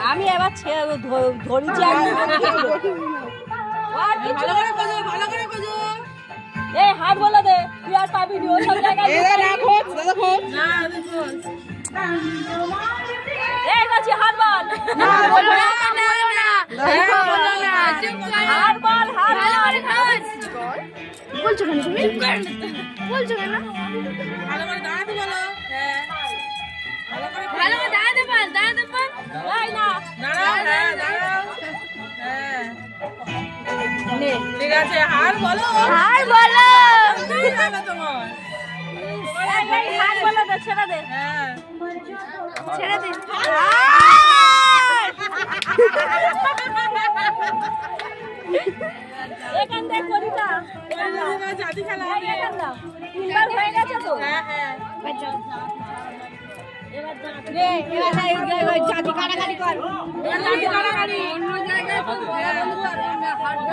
আমি এবার ধরেছি এই হাত বলে দে তুই আর পাবি নি ওই সব জায়গায় এই গাছি হাত বল হাত বল বলছো কেন তুমি বলছো কেন ভালো করে দাঁড়াতে বলো হ্যাঁ ভালো করে দাঁড়াতে পার এই না দাঁড়াও হ্যাঁ ঠিক আছে হার বলো তোমার হার বলো তো ছেড়ে দে হ্যাঁ ছেড়ে দে এখান থেকে করিটা জাতি খেলা হবে তিনবার হয়ে গেছে তো হ্যাঁ এবার জাতি কাটাকাটি কর জাতি কাটাকাটি অন্য জায়গায় তো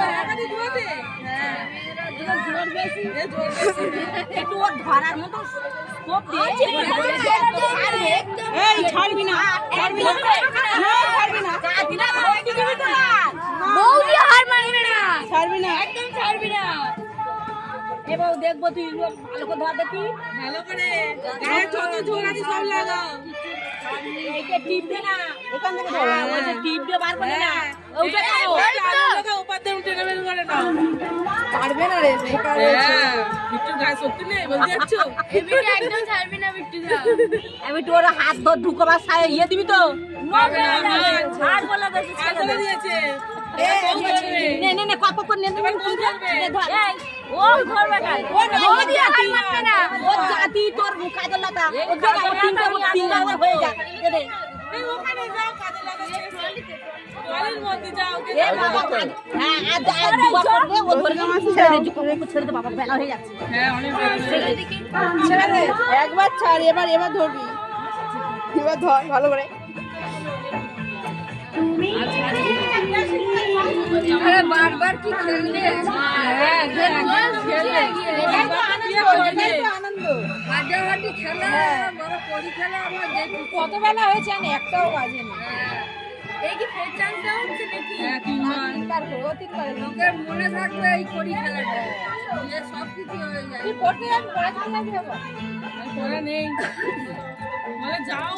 কাটাকাটি দুয়াতে হ্যাঁ জোর বেশি একটু ওর ধরার মতো স্কোপ দিয়ে এই ছাড়বি না জাতি না বৌদি হার মানবে না ছাড়বি না একদম ছাড়বি না এবার দেখবো তুই ভালো করে ধর দেখি ভালো করে গায়ে যত জোর আছে সব লাগাও এইটা টিপ দে না এখান থেকে ধর ওই যে টিপ দিয়ে বার করে না ওইটা করো লাগা উপর দিয়ে উঠে নেবে করে নাও পারবে না রে বেকার হয়েছে বিট্টু গায়ে শক্তি নেই বলতে যাচ্ছো বিট্টু একদম ছাড়বি না বিট্টু যা আমি তোর হাত ধর ঢুকবার সাথে ইয়ে দিবি তো ছাড় বলে দিয়েছে ছেড়ে দিয়েছে নে কপ করে নে ধর ও ধরবে না ও জাতি না ও জাতি তোর কাজে লাগা ও জায়গা তিনটা হয়ে যা দে এই ওখানে যাও কাজে লাগা টয়লেট মধ্যে যাও এ বাবা হ্যাঁ আজ দুবার করবে ও ধরে মাছ ছেড়ে দে বাবা বেলা হয়ে যাচ্ছে হ্যাঁ অনেক ছেড়ে দে একবার ছাড় এবার ধরবি এবার ধর ভালো করে আরে বারবার কি খেললে হ্যাঁ আনন্দ হাড্ডাহাড্ডি খেলা বড় পরি খেলা আমরা দেখি কত বেলা হয়েছে আমি একটাও বাজেনি এই কি ফের চান্স হচ্ছে নাকি হ্যাঁ তিনবার লোকের মনে থাকবে এই পরি খেলাটা যে সব কিছু হয়ে যায় কি করতে আমি পড়াশোনা কি হবে আমি পড়া নেই বলে যাও